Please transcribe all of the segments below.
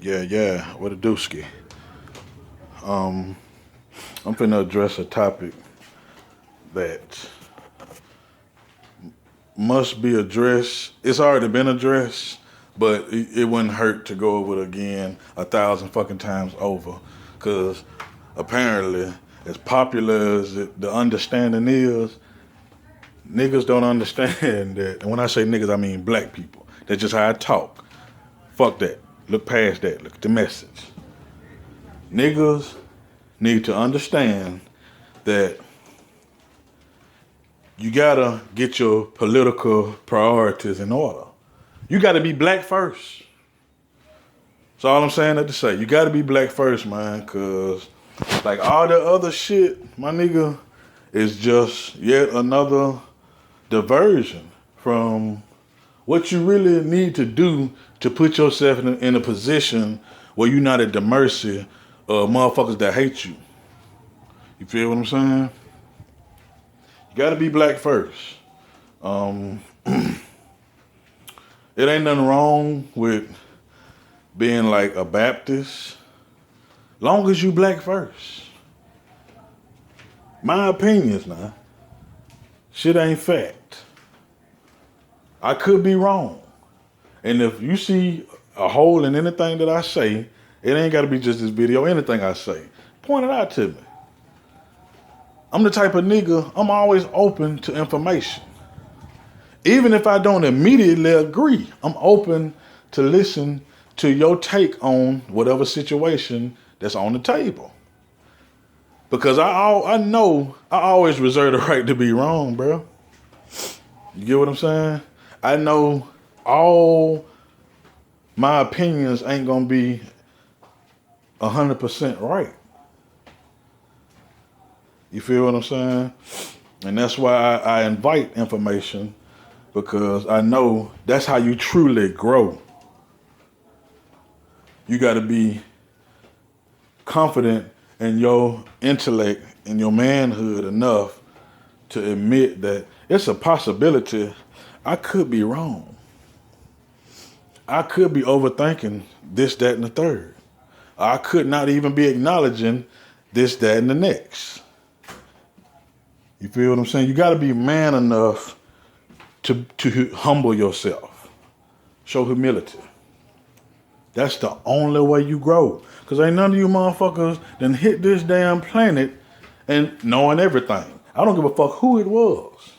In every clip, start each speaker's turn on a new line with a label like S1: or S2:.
S1: Yeah, what a dooski. Um, I'm finna address a topic that must be addressed. It's already been addressed, but it wouldn't hurt to go over it again 1,000 fucking times over. Cause apparently, as popular as the understanding is, niggas don't understand that. And when I say niggas, I mean black people. That's just how I talk. Fuck that. Look past that. Look at the message. Niggas need to understand that you gotta get your political priorities in order. You gotta be black first. That's all I'm saying that to say. You gotta be black first, man, cause like all the other shit, my nigga, is just yet another diversion from what you really need to do to put yourself in a position where you're not at the mercy of motherfuckers that hate you. You feel what I'm saying? You gotta be black first. Um, it ain't nothing wrong with being like a Baptist, long as you black first. My opinions now, shit ain't fact. I could be wrong. And if you see a hole in anything that I say, it ain't gotta be just this video, anything I say, point it out to me. I'm the type of nigga, I'm always open to information. Even if I don't immediately agree, I'm open to listen to your take on whatever situation that's on the table. Because I know I always reserve the right to be wrong, bro. You get what I'm saying? I know all my opinions ain't gonna be 100% right. You feel what I'm saying? And that's why I invite information, because I know that's how you truly grow. You got to be confident in your intellect and your manhood enough to admit that it's a possibility I could be wrong. I could be overthinking this, that, and the third. I could not even be acknowledging this, that, and the next. You feel what I'm saying? You got to be man enough to humble yourself. Show humility. That's the only way you grow. Because ain't none of you motherfuckers done hit this damn planet and knowing everything. I don't give a fuck who it was.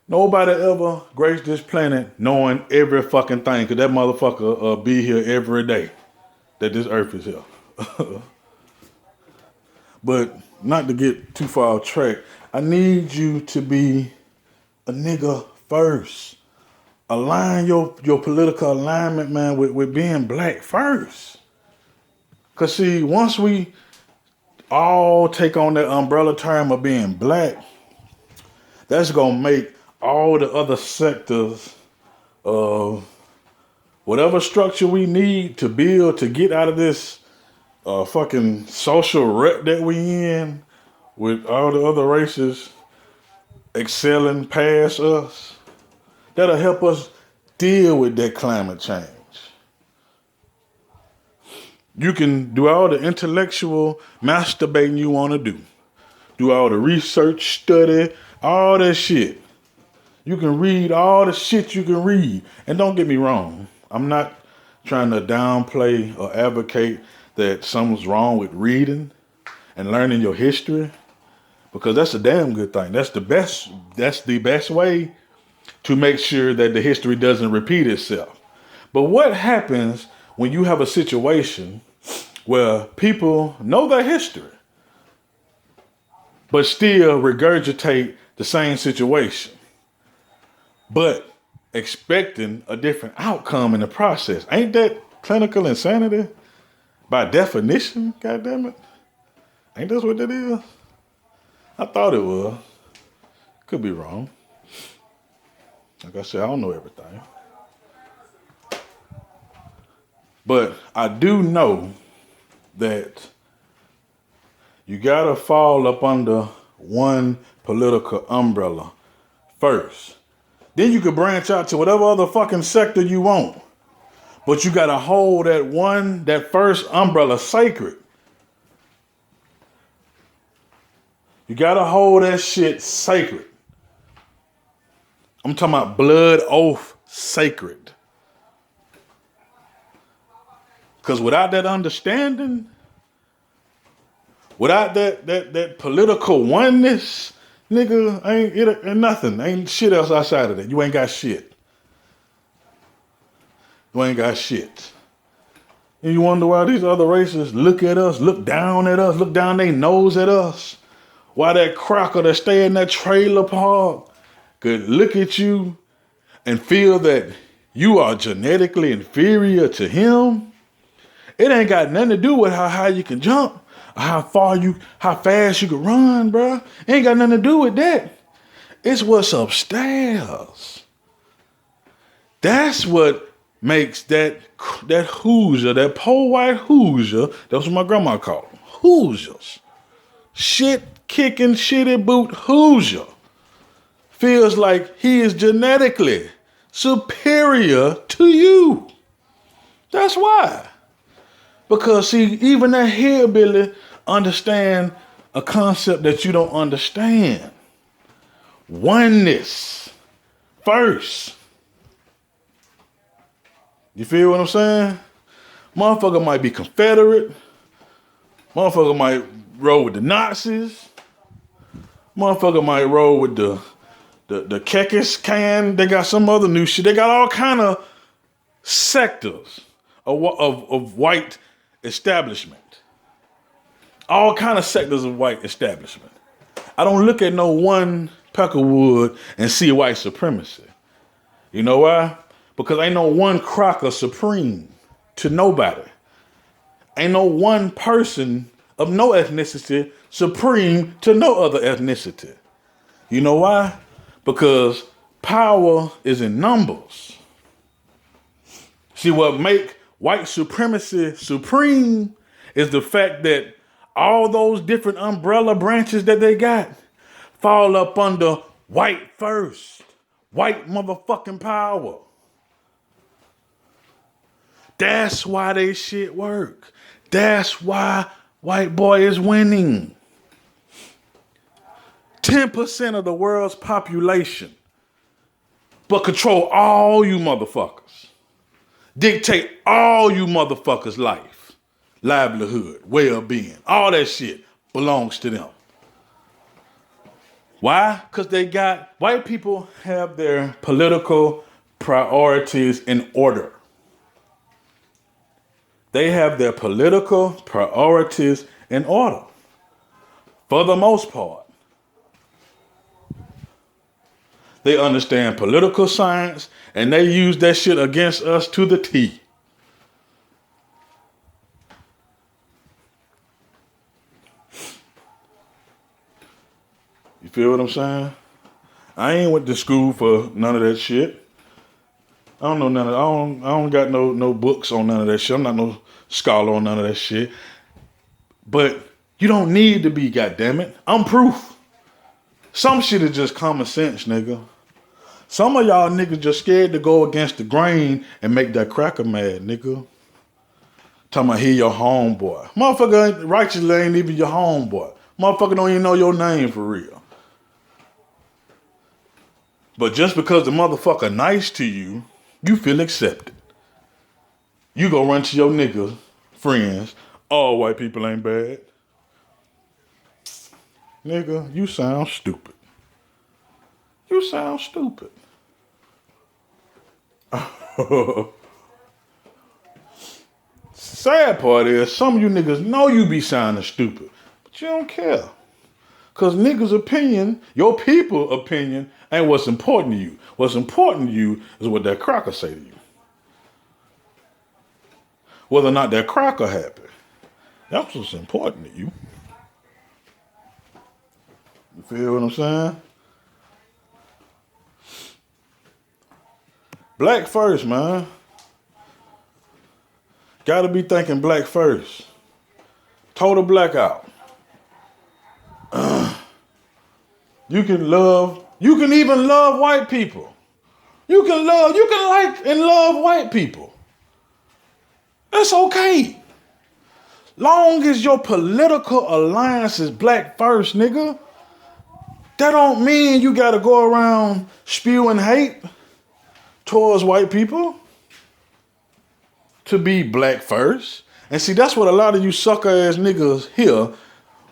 S1: Nobody ever graced this planet knowing every fucking thing, because that motherfucker be here every day that this earth is here. But not to get too far off track, I need you to be a nigga first. Align your political alignment, man, with being black first. Because see, once we all take on that umbrella term of being black, that's going to make all the other sectors of whatever structure we need to build to get out of this fucking social rut that we in, with all the other races excelling past us, that'll help us deal with that climate change. You can do all the intellectual masturbating you want to do all the research, study, all that shit. You can read all the shit you can read. And don't get me wrong, I'm not trying to downplay or advocate that something's wrong with reading and learning your history, because that's a damn good thing. That's the best way to make sure that the history doesn't repeat itself. But what happens when you have a situation where people know their history, but still regurgitate the same situation, but expecting a different outcome in the process? Ain't that clinical insanity? By definition, goddammit. Ain't that what that is? I thought it was. Could be wrong. Like I said, I don't know everything. But I do know that you gotta fall up under one political umbrella first. Then you could branch out to whatever other fucking sector you want. But you gotta hold that first umbrella sacred. You gotta hold that shit sacred. I'm talking about blood oath sacred. Because without that understanding, without that political oneness, nigga, ain't nothing. Ain't shit else outside of that. You ain't got shit. You ain't got shit. And you wonder why these other races look at us, look down their nose at us. Why that cracker that stay in that trailer park could look at you and feel that you are genetically inferior to him. It ain't got nothing to do with how high you can jump, or how fast you can run, bro. It ain't got nothing to do with that. It's what's upstairs. That's what makes that Hoosier, that poor white Hoosier, that's what my grandma called them, Hoosiers. Shit kicking, shitty boot Hoosier feels like he is genetically superior to you. That's why. Because see, even that hillbilly understand a concept that you don't understand. Oneness first. You feel what I'm saying? Motherfucker might be Confederate. Motherfucker might roll with the Nazis. Motherfucker might roll with the Kekis can. They got some other new shit. They got all kind of sectors of white establishment. All kind of sectors of white establishment. I don't look at no one Peckerwood and see white supremacy. You know why? Because ain't no one Crocker supreme to nobody. Ain't no one person of no ethnicity supreme to no other ethnicity. You know why? Because power is in numbers. See, what make white supremacy supreme is the fact that all those different umbrella branches that they got fall up under white first. White motherfucking power. That's why they shit work. That's why white boy is winning. 10% of the world's population, but control all you motherfuckers. Dictate all you motherfuckers' life, livelihood, well-being. All that shit belongs to them. Why? Because white people have their political priorities in order. They have their political priorities in order. For the most part. They understand political science and they use that shit against us to the T. You feel what I'm saying? I ain't went to school for none of that shit. I don't know none of I don't got no books on none of that shit. I'm not no scholar on none of that shit. But you don't need to be, goddammit. I'm proof. Some shit is just common sense, nigga. Some of y'all niggas just scared to go against the grain and make that cracker mad, nigga. Talking about he your homeboy. Motherfucker righteously ain't even your homeboy. Motherfucker don't even know your name for real. But just because the motherfucker nice to you, you feel accepted. You go run to your niggas, friends, all white people ain't bad. Nigga, you sound stupid. You sound stupid. Sad part is some of you niggas know you be sounding stupid, but you don't care. Cause niggas' opinion, your people opinion, ain't what's important to you. What's important to you is what that cracker say to you. Whether or not that cracker happy. That's what's important to you. You feel what I'm saying? Black first, man. Gotta be thinking black first. Total blackout. You can even love white people. You can like and love white people. It's okay. Long as your political alliance is black first, nigga, that don't mean you gotta go around spewing hate towards white people to be black first. And see, that's what a lot of you sucker ass niggas hear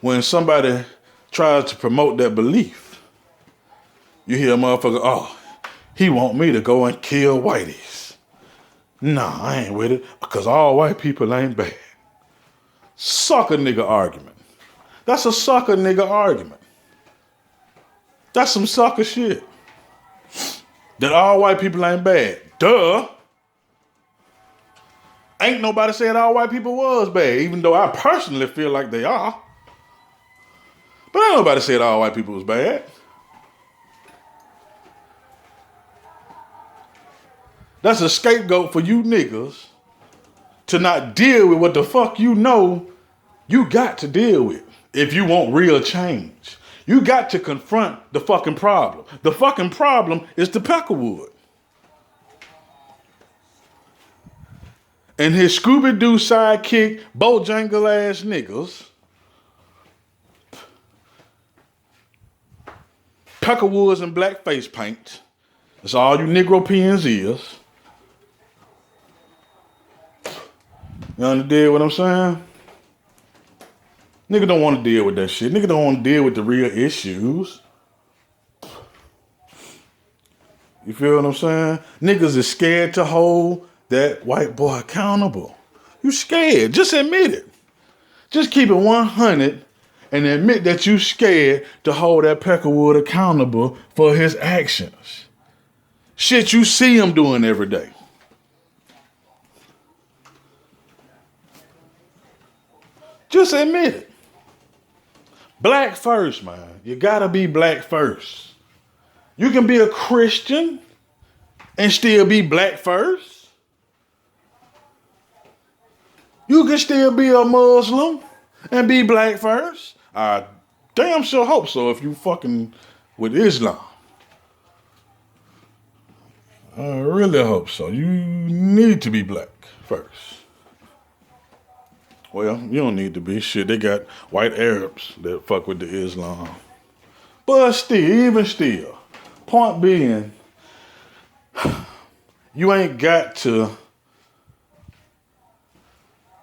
S1: when somebody tries to promote that belief. You hear a motherfucker, oh, he want me to go and kill whiteys. Nah, I ain't with it, because all white people ain't bad. Sucker nigga argument. That's a sucker nigga argument. That's some sucker shit. That all white people ain't bad. Duh. Ain't nobody said all white people was bad, even though I personally feel like they are. But ain't nobody said all white people was bad. That's a scapegoat for you niggas to not deal with what the fuck you know you got to deal with if you want real change. You got to confront the fucking problem. The fucking problem is the Peckerwood. And his Scooby-Doo sidekick, Bojangle ass niggas. Peckerwoods and black face paint. That's all you Negropeans is. You understand what I'm saying? Nigga don't want to deal with that shit. Nigga don't want to deal with the real issues. You feel what I'm saying? Niggas is scared to hold that white boy accountable. You scared. Just admit it. Just keep it 100 and admit that you scared to hold that Peckerwood accountable for his actions. Shit you see him doing every day. Just admit it. Black first, man. You gotta be black first. You can be a Christian and still be black first. You can still be a Muslim and be black first. I damn sure hope so if you fucking with Islam. I really hope so. You need to be black first. Well, you don't need to be. Shit, they got white Arabs that fuck with the Islam. But still, even still, point being, you ain't got to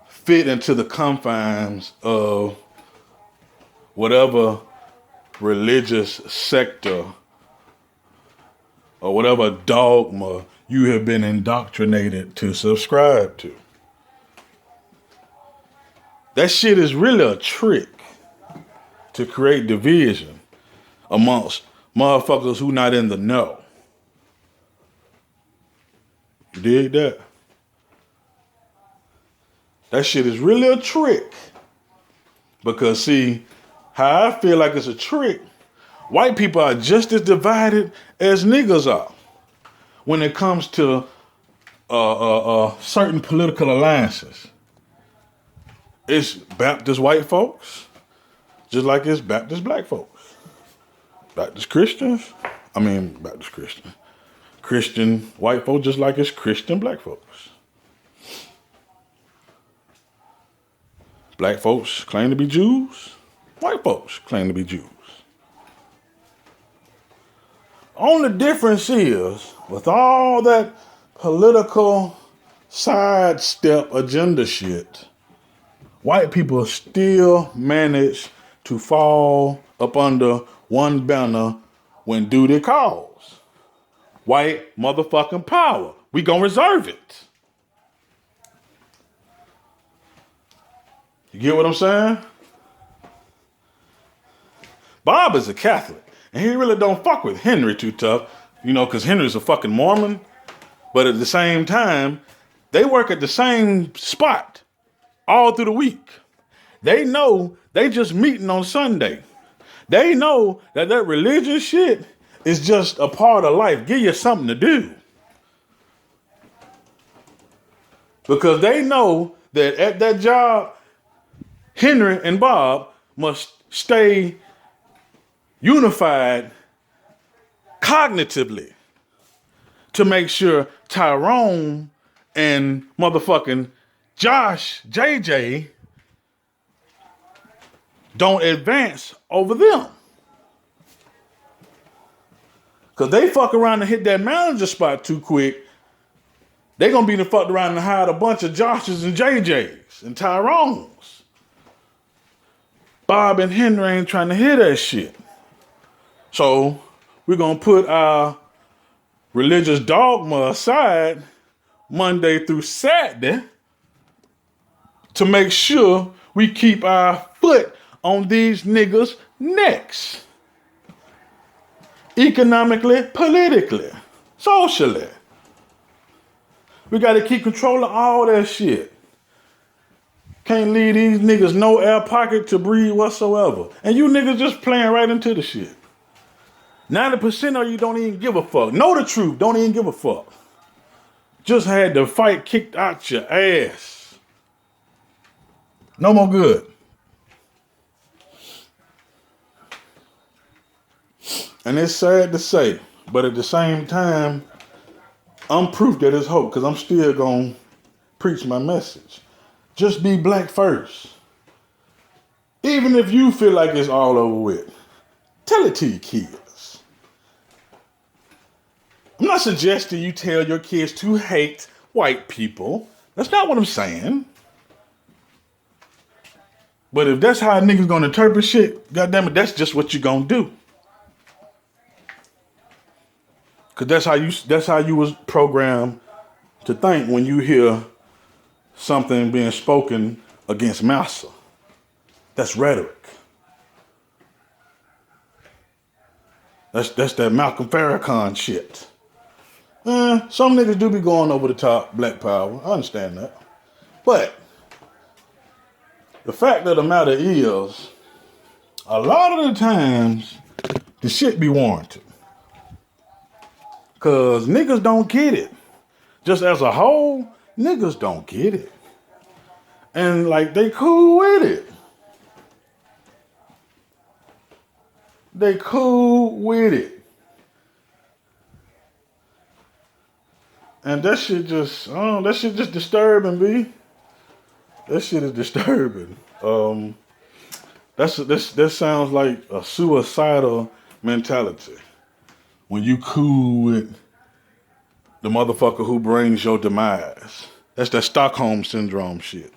S1: fit into the confines of whatever religious sector or whatever dogma you have been indoctrinated to subscribe to. That shit is really a trick to create division amongst motherfuckers who not in the know. You dig that? That shit is really a trick. Because see, how I feel like it's a trick, white people are just as divided as niggas are when it comes to certain political alliances. It's Baptist white folks, just like it's Baptist black folks. Baptist Christians, Christian white folks, just like it's Christian black folks. Black folks claim to be Jews. White folks claim to be Jews. Only difference is, with all that political sidestep agenda shit, white people still manage to fall up under one banner when duty calls. White motherfucking power. We gonna reserve it. You get what I'm saying? Bob is a Catholic, and he really don't fuck with Henry too tough, because Henry's a fucking Mormon. But at the same time, they work at the same spot all through the week. They know they just meeting on Sunday. They know that religious shit is just a part of life. Give you something to do. Because they know that at that job, Henry and Bob must stay unified cognitively to make sure Tyrone and motherfucking Josh, JJ, don't advance over them. Because they fuck around and hit that manager spot too quick. They gonna be the fucked around and hired a bunch of Joshes and JJs and Tyrones. Bob and Henry ain't trying to hear that shit. So we're gonna put our religious dogma aside Monday through Saturday to make sure we keep our foot on these niggas' necks. Economically, politically, socially. We got to keep control of all that shit. Can't leave these niggas no air pocket to breathe whatsoever. And you niggas just playing right into the shit. 90% of you don't even give a fuck. Know the truth, don't even give a fuck. Just had the fight kicked out your ass. No more good. And it's sad to say, but at the same time, I'm proof that it's hope because I'm still going to preach my message. Just be black first. Even if you feel like it's all over with, tell it to your kids. I'm not suggesting you tell your kids to hate white people. That's not what I'm saying. But if that's how niggas going to interpret shit, goddammit, that's just what you're going to do. Because that's how you was programmed to think when you hear something being spoken against massa. That's rhetoric. That's that Malcolm Farrakhan shit. Some niggas do be going over the top, black power. I understand that. But the fact of the matter is, a lot of the times, the shit be warranted. Because niggas don't get it. Just as a whole, niggas don't get it. And like, they cool with it. They cool with it. And that shit just disturbing, B. That shit is disturbing. That sounds like a suicidal mentality. When you cool with the motherfucker who brings your demise. That's that Stockholm syndrome shit.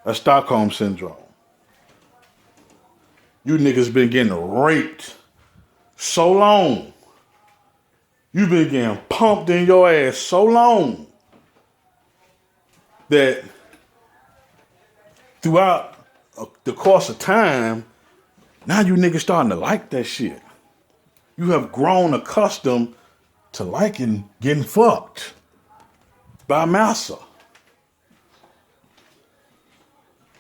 S1: That's Stockholm syndrome. You niggas been getting raped so long. You been getting pumped in your ass so long that throughout the course of time, now you niggas starting to like that shit. You have grown accustomed to liking getting fucked by massa.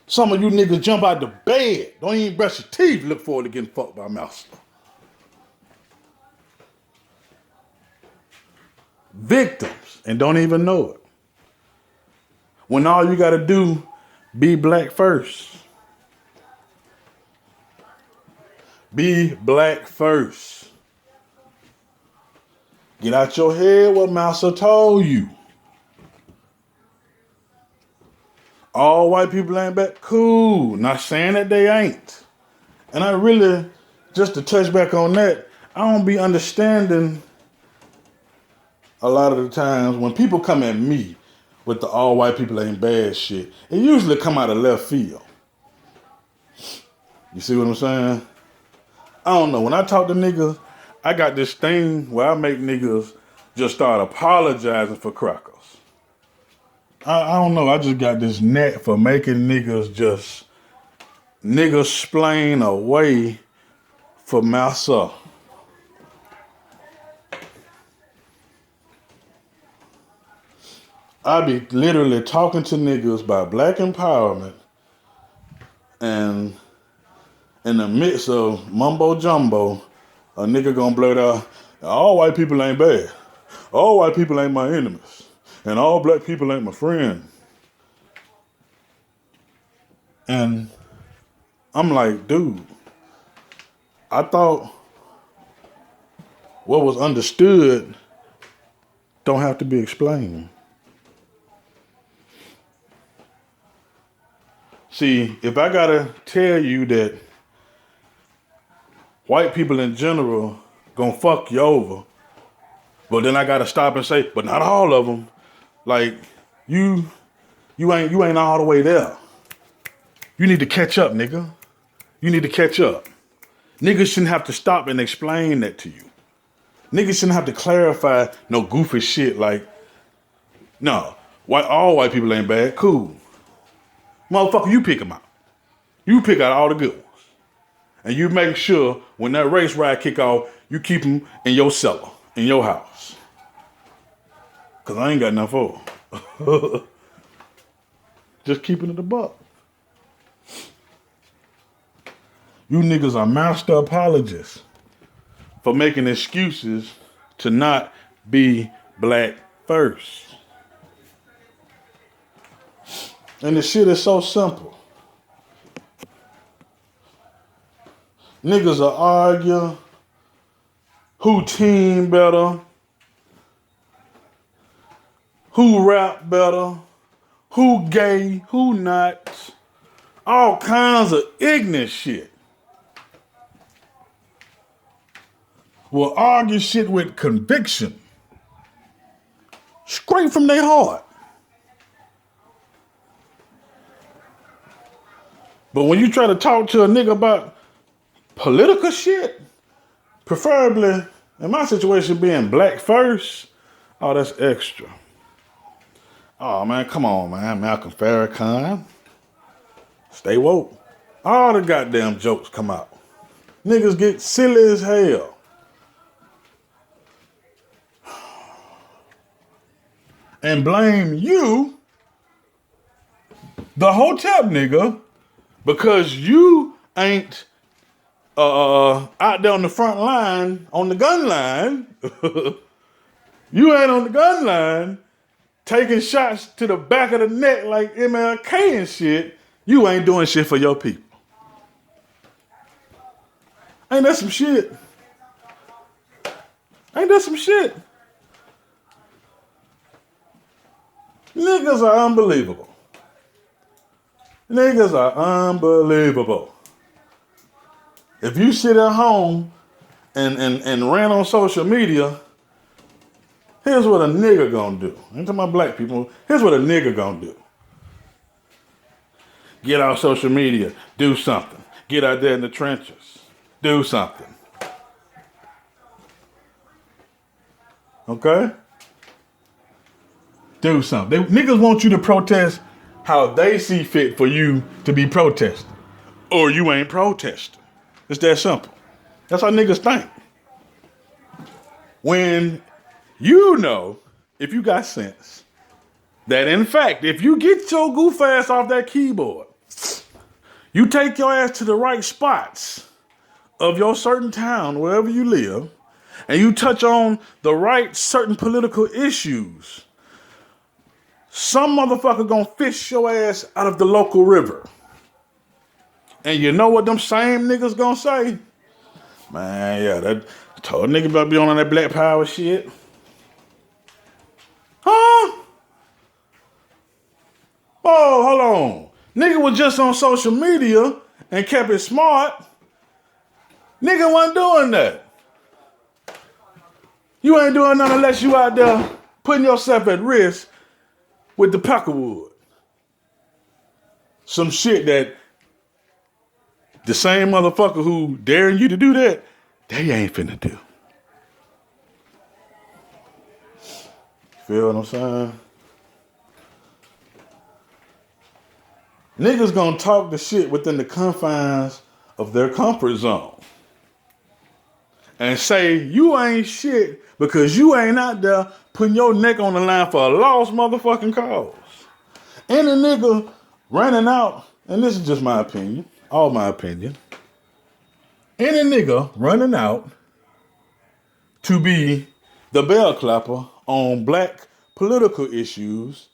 S1: Some of you niggas jump out the bed, don't even brush your teeth, look forward to getting fucked by massa. Victims, and don't even know it. When all you gotta do, be black first. Be black first. Get out your head what Massa told you. All white people ain't bad. Cool. Not saying that they ain't. And I really, just to touch back on that, I don't be understanding a lot of the times when people come at me with the all white people ain't bad shit, it usually come out of left field. You see what I'm saying? I don't know. When I talk to niggas, I got this thing where I make niggas just start apologizing for crackers. I don't know. I just got this knack for making niggas just nigga-splain away for massa. I be literally talking to niggas about black empowerment, and in the midst of mumbo jumbo, a nigga gonna blurt out, all white people ain't bad. All white people ain't my enemies. And all black people ain't my friend. And I'm like, dude, I thought what was understood don't have to be explained. See, if I gotta tell you that white people in general gonna fuck you over, but then I gotta stop and say, but not all of them. Like you ain't all the way there. You need to catch up, nigga. You need to catch up. Niggas shouldn't have to stop and explain that to you. Niggas shouldn't have to clarify no goofy shit like, no, all white people ain't bad. Cool. Motherfucker, you pick them out. You pick out all the good ones. And you make sure when that race ride kick off, you keep them in your cellar, in your house. Because I ain't got nothing for them. Just keeping it a buck. You niggas are master apologists for making excuses to not be black first. And the shit is so simple. Niggas will argue who team better, who rap better, who gay, who not, all kinds of ignorant shit. Will argue shit with conviction, straight from their heart. But when you try to talk to a nigga about political shit, preferably, in my situation, being black first, oh, that's extra. Oh, man, come on, man. Malcolm Farrakhan. Stay woke. All the goddamn jokes come out. Niggas get silly as hell. And blame you, the hotep nigga, because you ain't out there on the front line, on the gun line. You ain't on the gun line taking shots to the back of the neck like MLK and shit. You ain't doing shit for your people. Ain't that some shit? Ain't that some shit? Niggas are unbelievable. Niggas are unbelievable. If you sit at home and ran on social media, here's what a nigga gonna do. I'm talking about black people. Here's what a nigga gonna do. Get off social media. Do something. Get out there in the trenches. Do something. Okay? Do something. Niggas want you to protest how they see fit for you to be protesting. Or you ain't protesting. It's that simple. That's how niggas think. When you know, if you got sense, that in fact, if you get your goof ass off that keyboard, you take your ass to the right spots of your certain town, wherever you live, and you touch on the right certain political issues, some motherfucker gonna fish your ass out of the local river. And you know what them same niggas gonna say? Man, yeah, that told nigga about be on that black power shit. Huh? Oh, hold on. Nigga was just on social media and kept it smart. Nigga wasn't doing that. You ain't doing nothing unless you out there putting yourself at risk with the Peckerwood. Some shit that the same motherfucker who daring you to do that, they ain't finna do. Feel what I'm saying? Niggas gonna talk the shit within the confines of their comfort zone. And say you ain't shit because you ain't out there putting your neck on the line for a lost motherfucking cause. Any nigga running out, and this is just my opinion, all my opinion. Any nigga running out to be the bell clapper on black political issues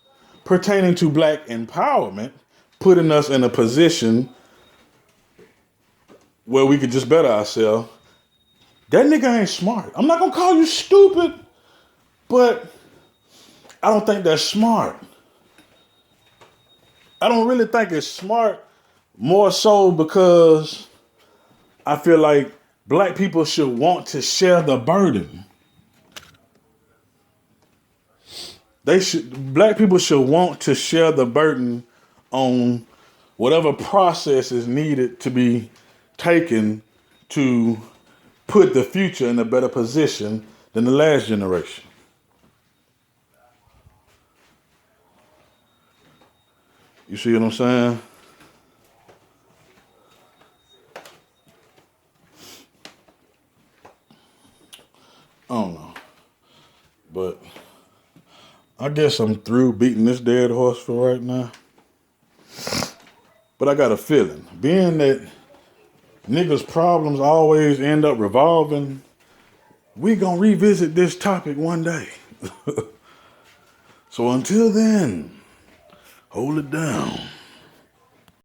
S1: pertaining to black empowerment, putting us in a position where we could just better ourselves, that nigga ain't smart. I'm not gonna call you stupid, but I don't think that's smart. I don't really think it's smart More so because I feel like black people should want to share the burden. Black people should want to share the burden on whatever process is needed to be taken to put the future in a better position than the last generation. You see what I'm saying? I don't know. But I guess I'm through beating this dead horse for right now. But I got a feeling, being that niggas' problems always end up revolving, we gonna revisit this topic one day. So until then, hold it down.